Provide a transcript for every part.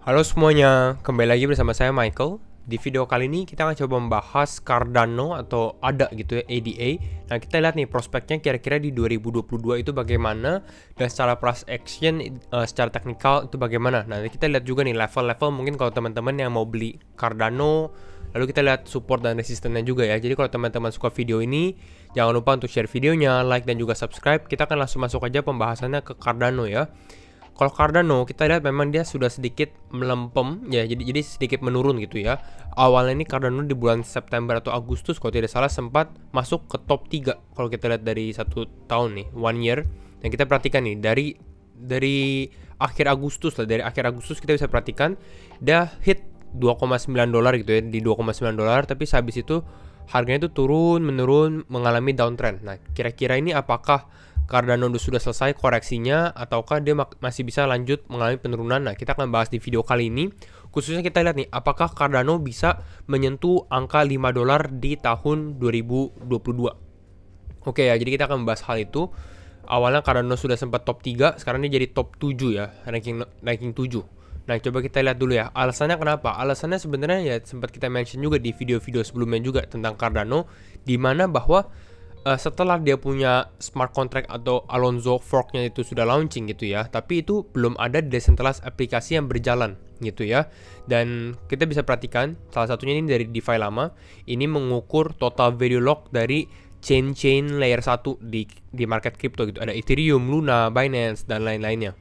Halo semuanya, kembali lagi bersama saya Michael. Di video kali ini kita akan coba membahas Cardano atau ADA gitu ya, ADA. Nah kita lihat nih prospeknya kira-kira di 2022 itu bagaimana, dan secara price action, secara teknikal itu bagaimana. Nah kita lihat juga nih level-level mungkin kalau teman-teman yang mau beli Cardano. Lalu kita lihat support dan resistennya juga ya. Jadi kalau teman-teman suka video ini, jangan lupa untuk share videonya, like dan juga subscribe. Kita akan langsung masuk aja pembahasannya ke Cardano ya. Kalau Cardano kita lihat memang dia sudah sedikit melempem ya, jadi sedikit menurun gitu ya. Awalnya ini Cardano di bulan September atau Agustus kalau tidak salah sempat masuk ke top 3 kalau kita lihat dari 1 tahun nih, 1 year. Dan kita perhatikan nih dari akhir Agustus lah, dari akhir Agustus kita bisa perhatikan dia hit $2,9 gitu ya, di $2,9, tapi sehabis itu harganya itu turun menurun mengalami downtrend. Nah, kira-kira ini apakah Cardano sudah selesai koreksinya ataukah dia masih bisa lanjut mengalami penurunan? Nah, kita akan bahas di video kali ini. Khususnya kita lihat nih, apakah Cardano bisa menyentuh angka $5 di tahun 2022. Oke ya, jadi kita akan membahas hal itu. Awalnya Cardano sudah sempat top 3, sekarang dia jadi top 7 ya, ranking 7. Nah, coba kita lihat dulu ya, alasannya kenapa? Alasannya sebenarnya ya sempat kita mention juga di video-video sebelumnya juga tentang Cardano, di mana bahwa setelah dia punya smart contract atau Alonzo forknya itu sudah launching gitu ya, tapi itu belum ada decentralized aplikasi yang berjalan gitu ya. Dan kita bisa perhatikan salah satunya ini dari DeFi lama, ini mengukur total value lock dari chain layer 1 di market crypto gitu. Ada Ethereum, Luna, Binance dan lain-lainnya.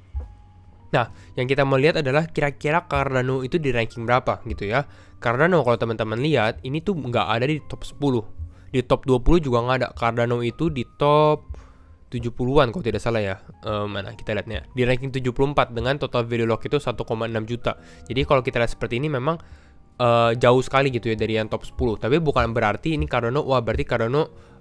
Nah, yang kita mau lihat adalah kira-kira Cardano itu di ranking berapa gitu ya. Cardano kalau teman-teman lihat ini tuh nggak ada di top 10. Di top 20 juga nggak ada. Cardano itu di top 70-an kalau tidak salah ya. Mana kita lihatnya. Di ranking 74 dengan total value lock itu 1,6 juta. Jadi kalau kita lihat seperti ini memang jauh sekali gitu ya dari yang top 10. Tapi bukan berarti ini Cardano, wah berarti Cardano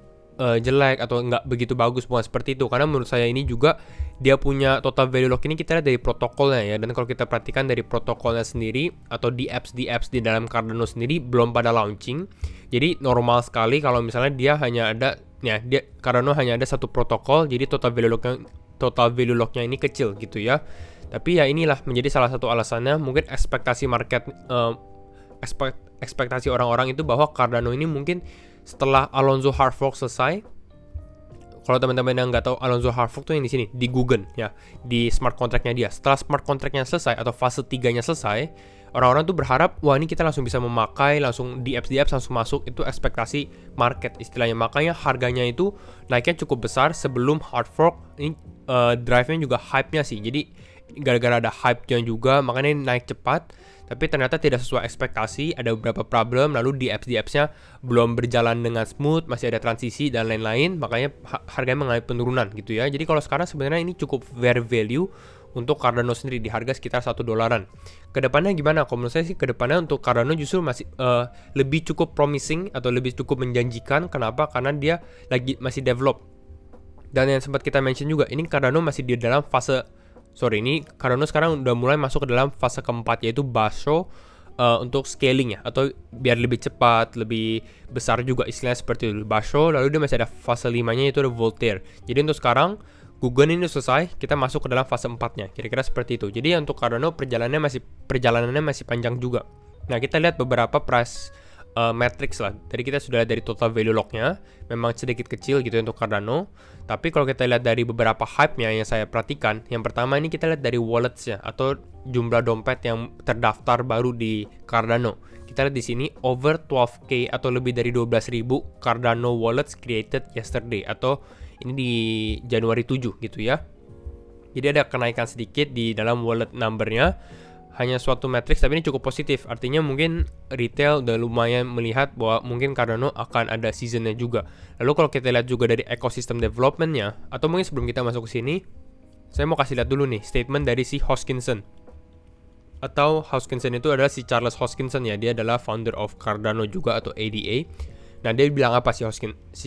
jelek atau nggak begitu bagus, bukan seperti itu. Karena menurut saya ini juga dia punya total value lock ini kita lihat dari protokolnya ya. Dan kalau kita perhatikan dari protokolnya sendiri atau di apps di dalam Cardano sendiri belum pada launching. Jadi normal sekali kalau misalnya dia hanya ada ya, Cardano hanya ada satu protokol, jadi total value locknya ini kecil gitu ya. Tapi ya inilah menjadi salah satu alasannya, mungkin ekspektasi market, ekspektasi orang-orang itu bahwa Cardano ini mungkin setelah Alonzo hard fork selesai. Kalau teman-teman yang nggak tahu, Alonzo hard fork tuh yang di sini, di Google ya, di smart contract-nya dia. Setelah smart contract-nya selesai atau fase 3-nya selesai, orang-orang tuh berharap, wah ini kita langsung bisa memakai, langsung di apps langsung masuk. Itu ekspektasi market istilahnya. Makanya harganya itu naiknya cukup besar sebelum hard fork. Ini drive-nya juga hype-nya sih. Jadi gara-gara ada hype-nya juga, makanya ini naik cepat. Tapi ternyata tidak sesuai ekspektasi, ada beberapa problem, lalu di apps-nya belum berjalan dengan smooth, masih ada transisi dan lain-lain, makanya harganya mengalami penurunan gitu ya. Jadi kalau sekarang sebenarnya ini cukup fair value untuk Cardano sendiri di harga sekitar $1. Kedepannya gimana? Kalau menurut saya sih kedepannya untuk Cardano justru masih lebih cukup promising atau lebih cukup menjanjikan. Kenapa? Karena dia masih develop. Dan yang sempat kita mention juga, ini Cardano masih di dalam fase ini Cardano sekarang udah mulai masuk ke dalam fase keempat, yaitu Basho untuk scaling ya, atau biar lebih cepat, lebih besar juga istilahnya seperti itu. Basho, lalu dia masih ada fase 5-nya yaitu ada Voltaire. Jadi untuk sekarang Google ini selesai, kita masuk ke dalam fase 4-nya. Kira-kira seperti itu. Jadi untuk Cardano perjalanannya masih panjang juga. Nah, kita lihat beberapa price matrix lah. Tadi kita sudah lihat dari total value lock-nya, memang sedikit kecil gitu untuk Cardano. Tapi kalau kita lihat dari beberapa hype-nya yang saya perhatikan, yang pertama ini kita lihat dari wallets-nya atau jumlah dompet yang terdaftar baru di Cardano. Kita lihat di sini over 12k atau lebih dari 12.000 Cardano wallets created yesterday, atau ini di Januari 7 gitu ya. Jadi ada kenaikan sedikit di dalam wallet number-nya. Hanya suatu matrix, tapi ini cukup positif. Artinya mungkin retail udah lumayan melihat bahwa mungkin Cardano akan ada seasonnya juga. Lalu kalau kita lihat juga dari ekosistem development-nya, atau mungkin sebelum kita masuk ke sini, saya mau kasih lihat dulu nih statement dari si Hoskinson. Atau Hoskinson itu adalah si Charles Hoskinson ya, dia adalah founder of Cardano juga atau ADA. Nah, dia bilang apa si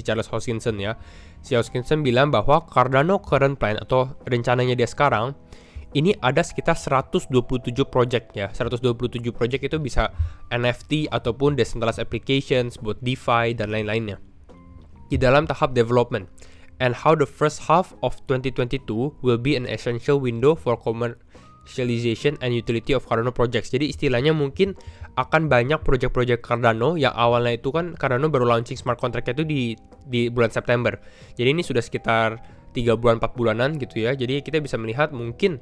Charles Hoskinson ya? Si Hoskinson bilang bahwa Cardano current plan atau rencananya dia sekarang ini ada sekitar 127 project ya. 127 project itu bisa NFT ataupun decentralized applications buat DeFi dan lain-lainnya di dalam tahap development. And how the first half of 2022 will be an essential window for commercialization and utility of Cardano projects. Jadi istilahnya mungkin akan banyak project-project Cardano yang awalnya itu kan Cardano baru launching smart contract-nya itu di bulan September. Jadi ini sudah sekitar 3 bulan 4 bulanan gitu ya. Jadi kita bisa melihat mungkin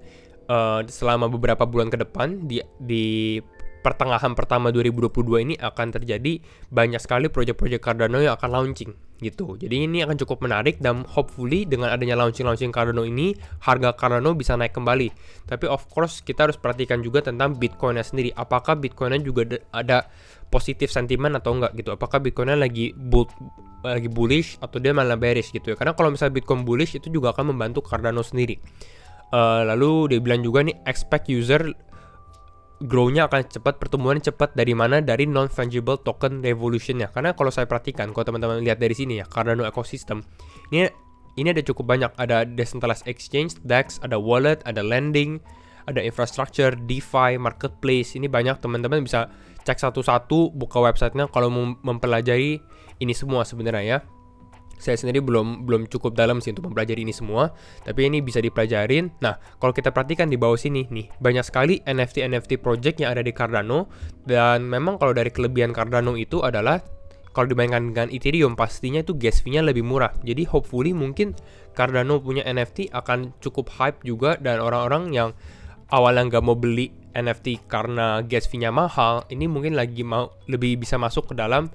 selama beberapa bulan ke depan di pertengahan pertama 2022 ini akan terjadi banyak sekali proyek-proyek Cardano yang akan launching gitu. Jadi ini akan cukup menarik dan hopefully dengan adanya launching Cardano ini harga Cardano bisa naik kembali. Tapi of course kita harus perhatikan juga tentang Bitcoin-nya sendiri. Apakah Bitcoin-nya juga ada positif sentimen atau enggak gitu. Apakah Bitcoin-nya lagi bullish atau dia malah bearish gitu ya. Karena kalau misalnya Bitcoin bullish itu juga akan membantu Cardano sendiri. Lalu dia bilang juga nih expect user grow-nya akan cepat, pertumbuhan cepat dari mana? Dari non-fungible token revolution-nya. Karena kalau saya perhatikan, kalau teman-teman lihat dari sini ya, Cardano ecosystem, ini ada cukup banyak. Ada decentralized exchange, DEX, ada wallet, ada lending, ada infrastructure, DeFi, marketplace. Ini banyak, teman-teman bisa cek satu-satu, buka websitenya kalau mau mempelajari ini semua sebenarnya ya. Saya sendiri belum cukup dalam sih untuk mempelajari ini semua, tapi ini bisa dipelajarin. Nah, kalau kita perhatikan di bawah sini nih, banyak sekali NFT project yang ada di Cardano, dan memang kalau dari kelebihan Cardano itu adalah kalau dibandingkan dengan Ethereum pastinya itu gas fee-nya lebih murah. Jadi hopefully mungkin Cardano punya NFT akan cukup hype juga, dan orang-orang yang awalnya nggak mau beli NFT karena gas fee-nya mahal, ini mungkin lagi mau lebih bisa masuk ke dalam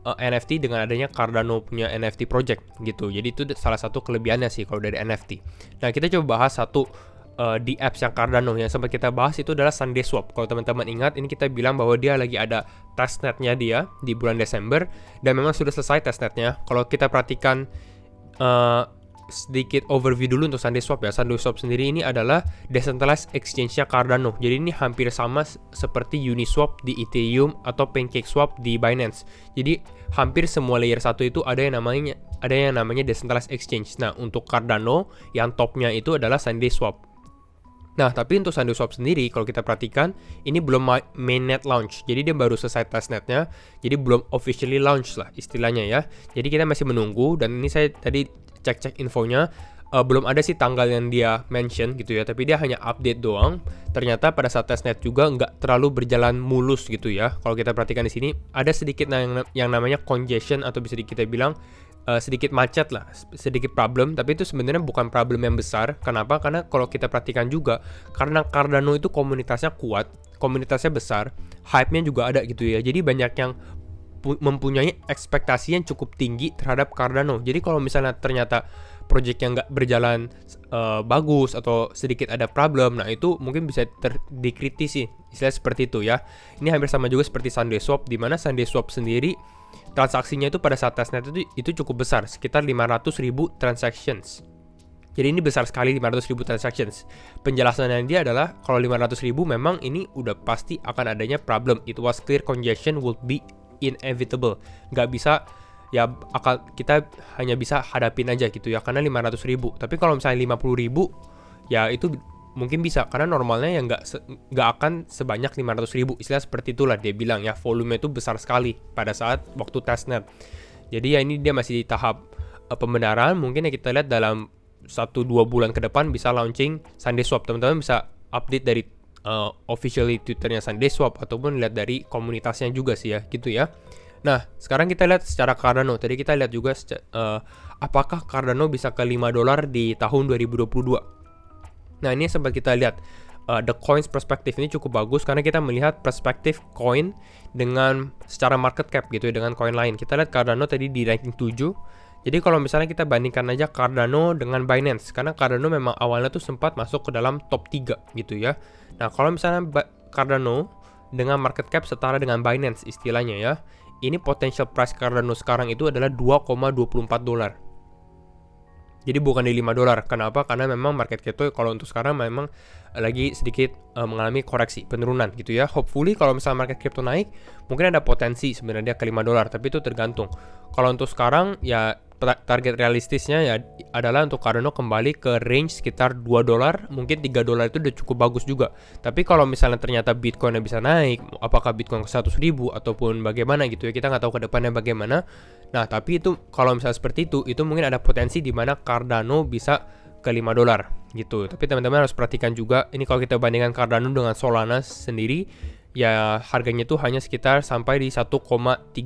NFT dengan adanya Cardano punya NFT project gitu. Jadi itu salah satu kelebihannya sih kalau dari NFT. Nah, kita coba bahas satu di apps yang Cardano yang sempat kita bahas itu adalah SundaeSwap. Kalau teman-teman ingat, ini kita bilang bahwa dia lagi ada testnetnya dia di bulan Desember, dan memang sudah selesai testnetnya. Kalau kita perhatikan sedikit overview dulu untuk SundaeSwap ya. SundaeSwap sendiri ini adalah decentralized exchange-nya Cardano. Jadi ini hampir sama seperti Uniswap di Ethereum atau PancakeSwap di Binance. Jadi hampir semua layer 1 itu ada yang namanya decentralized exchange. Nah, untuk Cardano yang topnya itu adalah SundaeSwap. Nah, tapi untuk SundaeSwap sendiri kalau kita perhatikan ini belum mainnet launch. Jadi dia baru selesai testnetnya. Jadi belum officially launch lah istilahnya ya. Jadi kita masih menunggu, dan ini saya tadi cek infonya, belum ada sih tanggal yang dia mention gitu ya, tapi dia hanya update doang. Ternyata pada saat testnet juga nggak terlalu berjalan mulus gitu ya. Kalau kita perhatikan di sini ada sedikit yang namanya congestion, atau bisa kita bilang sedikit macet lah, sedikit problem, tapi itu sebenarnya bukan problem yang besar. Kenapa? Karena kalau kita perhatikan juga, karena Cardano itu komunitasnya kuat, komunitasnya besar, hype-nya juga ada gitu ya. Jadi banyak yang mempunyai ekspektasi yang cukup tinggi terhadap Cardano. Jadi kalau misalnya ternyata project yang nggak berjalan bagus atau sedikit ada problem, nah itu mungkin bisa dikritisi, istilah seperti itu ya. Ini hampir sama juga seperti SundaeSwap, di mana SundaeSwap sendiri transaksinya itu pada saat testnet itu cukup besar, sekitar 500.000 transactions. Jadi ini besar sekali, 500.000 transactions. Penjelasannya dia adalah kalau 500.000 memang ini udah pasti akan adanya problem. It was clear congestion would be inevitable. Nggak bisa ya, kita hanya bisa hadapin aja gitu ya, karena 500.000. Tapi kalau misalnya 50.000 ya itu mungkin bisa, karena normalnya ya nggak akan sebanyak 500.000. Istilah seperti itulah dia bilang ya, volume itu besar sekali pada saat waktu testnet. Jadi ya ini dia masih di tahap pembenaran. Mungkin ya kita lihat dalam 1-2 bulan ke depan bisa launching SundaeSwap. Teman-teman bisa update dari officially Twitternya SundaeSwap ataupun lihat dari komunitasnya juga sih ya, gitu ya. Nah, sekarang kita lihat secara Cardano. Tadi kita lihat juga apakah Cardano bisa ke $5 di tahun 2022. Nah, ini sempat kita lihat the coins perspektif ini cukup bagus karena kita melihat perspektif coin dengan secara market cap gitu ya, dengan coin lain. Kita lihat Cardano tadi di ranking 7. Jadi kalau misalnya kita bandingkan aja Cardano dengan Binance, karena Cardano memang awalnya tuh sempat masuk ke dalam top 3 gitu ya. Nah, kalau misalnya Cardano dengan market cap setara dengan Binance istilahnya ya, ini potential price Cardano sekarang itu adalah $2,24. Jadi bukan di $5. Kenapa? Karena memang market cap itu kalau untuk sekarang memang lagi sedikit mengalami koreksi, penurunan gitu ya. Hopefully kalau misalnya market crypto naik, mungkin ada potensi sebenarnya ke $5, tapi itu tergantung. Kalau untuk sekarang ya target realistisnya ya adalah untuk Cardano kembali ke range sekitar $2, mungkin $3 itu udah cukup bagus juga. Tapi kalau misalnya ternyata Bitcoinnya bisa naik, apakah Bitcoin ke 100.000 ataupun bagaimana gitu ya, kita nggak tahu ke depannya bagaimana. Nah, tapi itu kalau misalnya seperti itu mungkin ada potensi di mana Cardano bisa ke $5 gitu. Tapi teman-teman harus perhatikan juga, ini kalau kita bandingkan Cardano dengan Solana sendiri, ya harganya tuh hanya sekitar sampai di 1,32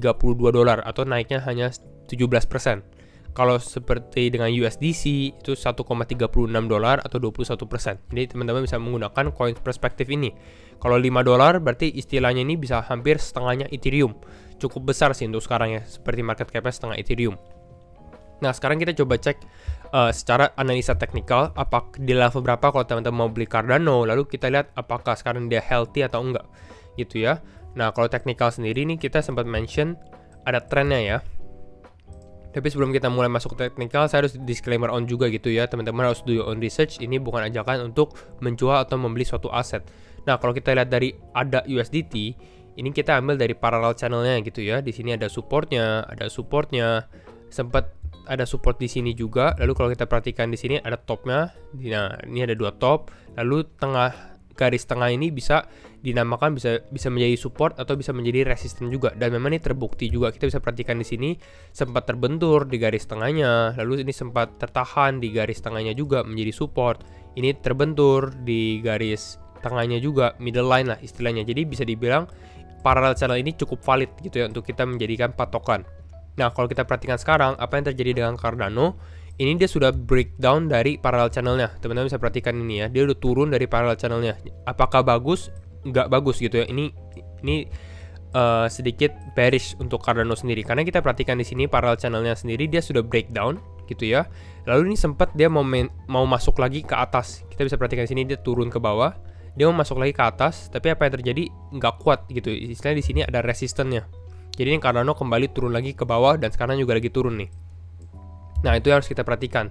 dolar atau naiknya hanya 17%. Kalau seperti dengan USDC itu 1,36 dolar atau 21%. Jadi teman-teman bisa menggunakan coin perspektif ini. Kalau 5 dolar berarti istilahnya ini bisa hampir setengahnya Ethereum. Cukup besar sih untuk sekarang ya, seperti market cap-nya setengah Ethereum. Nah, sekarang kita coba cek secara analisa teknikal apa di level berapa kalau teman-teman mau beli Cardano, lalu kita lihat apakah sekarang dia healthy atau enggak gitu ya. Nah, kalau teknikal sendiri nih kita sempat mention ada trennya ya. Tapi sebelum kita mulai masuk ke teknikal, saya harus disclaimer on juga gitu ya. Teman-teman harus do your own research. Ini bukan ajakan untuk menjual atau membeli suatu aset. Nah, kalau kita lihat dari ADA USDT, ini kita ambil dari parallel channelnya gitu ya. Di sini ada supportnya, sempat ada support di sini juga. Lalu kalau kita perhatikan di sini ada topnya. Nah, ini ada 2 top. Lalu garis tengah ini bisa dinamakan bisa menjadi support atau bisa menjadi resisten juga, dan memang ini terbukti juga. Kita bisa perhatikan di sini sempat terbentur di garis tengahnya, lalu ini sempat tertahan di garis tengahnya juga menjadi support, ini terbentur di garis tengahnya juga, middle line lah istilahnya. Jadi bisa dibilang parallel channel ini cukup valid gitu ya untuk kita menjadikan patokan. Nah, kalau kita perhatikan sekarang apa yang terjadi dengan Cardano, ini dia sudah breakdown dari parallel channelnya. Teman-teman bisa perhatikan ini ya, dia udah turun dari parallel channelnya. Apakah bagus? Nggak bagus gitu ya. Ini sedikit bearish untuk Cardano sendiri, karena kita perhatikan di sini parallel channelnya sendiri dia sudah breakdown gitu ya. Lalu ini sempat dia mau masuk lagi ke atas. Kita bisa perhatikan di sini dia turun ke bawah, dia mau masuk lagi ke atas, tapi apa yang terjadi nggak kuat gitu. Istilahnya di sini ada resistennya. Jadi ini Cardano kembali turun lagi ke bawah dan sekarang juga lagi turun nih. Nah, itu yang harus kita perhatikan.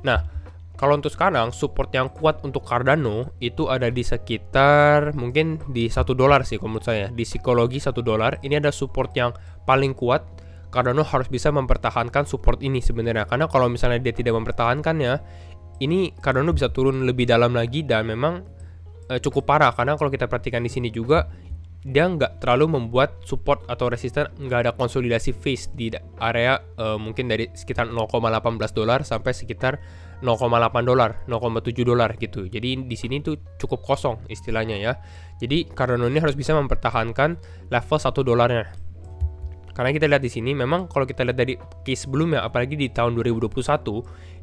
Nah, kalau untuk sekarang support yang kuat untuk Cardano itu ada di sekitar mungkin di 1 dolar sih kalau menurut saya. Di psikologi 1 dolar ini ada support yang paling kuat. Cardano harus bisa mempertahankan support ini sebenarnya, karena kalau misalnya dia tidak mempertahankannya, ini Cardano bisa turun lebih dalam lagi dan memang cukup parah. Karena kalau kita perhatikan di sini juga dia nggak terlalu membuat support atau resisten, nggak ada konsolidasi phase di area mungkin dari sekitar 0,18 dolar sampai sekitar 0,8 dolar, 0,7 dolar gitu. Jadi di sini tuh cukup kosong istilahnya ya. Jadi Cardano ini harus bisa mempertahankan level 1 dolarnya. Karena kita lihat di sini memang kalau kita lihat dari case sebelumnya, apalagi di tahun 2021,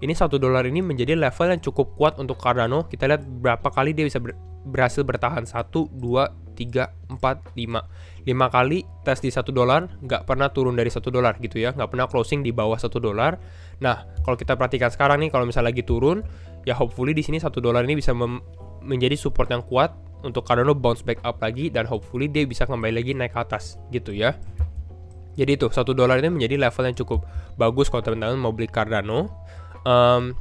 ini 1 dolar ini menjadi level yang cukup kuat untuk Cardano. Kita lihat berapa kali dia bisa berhasil bertahan 1, 2, 3, 4, 5 kali tes di 1 dolar, nggak pernah turun dari 1 dolar gitu ya, nggak pernah closing di bawah 1 dolar. Nah, kalau kita perhatikan sekarang nih, kalau misalnya lagi turun, ya hopefully di sini 1 dolar ini bisa menjadi support yang kuat untuk Cardano bounce back up lagi, dan hopefully dia bisa kembali lagi naik ke atas gitu ya. Jadi itu 1 dolar ini menjadi level yang cukup bagus kalau teman-teman mau beli Cardano.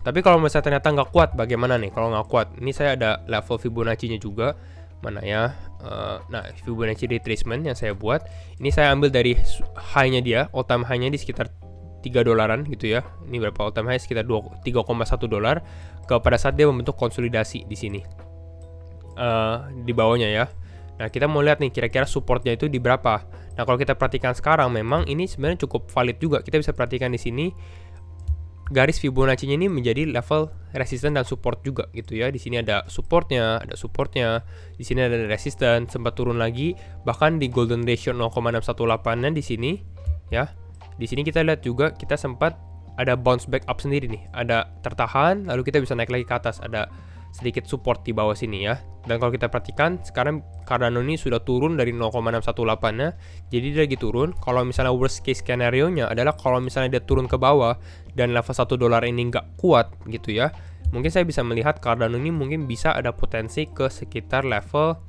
Tapi kalau misalnya ternyata nggak kuat, bagaimana nih kalau nggak kuat? Ini saya ada level Fibonacci-nya juga. Mana ya? Nah, Fibonacci retracement yang saya buat, ini saya ambil dari high-nya dia, all time high-nya di sekitar 3 dolaran gitu ya. Ini berapa all time high? Sekitar 3,1 dolar pada saat dia membentuk konsolidasi di sini. Di bawahnya ya. Nah, kita mau lihat nih kira-kira supportnya itu di berapa. Nah, kalau kita perhatikan sekarang memang ini sebenarnya cukup valid juga. Kita bisa perhatikan di sini garis Fibonacci-nya ini menjadi level resisten dan support juga gitu ya. Di sini ada supportnya, di sini ada resisten, sempat turun lagi, bahkan di golden ratio 0,618-nya di sini ya. Di sini kita lihat juga kita sempat ada bounce back up sendiri nih, ada tertahan, lalu kita bisa naik lagi ke atas, ada sedikit support di bawah sini ya. Dan kalau kita perhatikan sekarang Cardano ini sudah turun dari 0,618-nya, jadi dia lagi turun. Kalau misalnya worst case skenario-nya adalah kalau misalnya dia turun ke bawah dan level 1 dolar ini nggak kuat gitu ya, mungkin saya bisa melihat Cardano ini mungkin bisa ada potensi ke sekitar level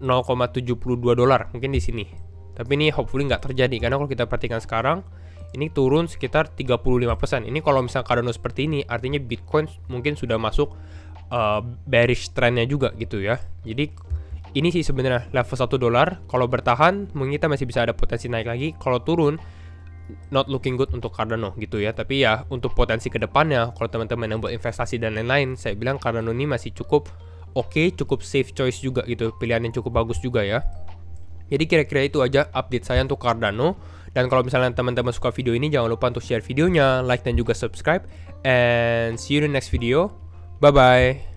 0,72 dolar mungkin di sini. Tapi ini hopefully nggak terjadi, karena kalau kita perhatikan sekarang ini turun sekitar 35%. Ini kalau misalnya Cardano seperti ini, artinya Bitcoin mungkin sudah masuk bearish trendnya juga gitu ya. Jadi ini sih sebenarnya level 1 dolar. Kalau bertahan mungkin kita masih bisa ada potensi naik lagi. Kalau turun not looking good untuk Cardano gitu ya. Tapi ya untuk potensi kedepannya, kalau teman-teman yang buat investasi dan lain-lain, saya bilang Cardano ini masih cukup oke, cukup safe choice juga gitu. Pilihan yang cukup bagus juga ya. Jadi kira-kira itu aja update saya untuk Cardano. Dan kalau misalnya teman-teman suka video ini, jangan lupa untuk share videonya, like dan juga subscribe. And see you in the next video. Bye-bye.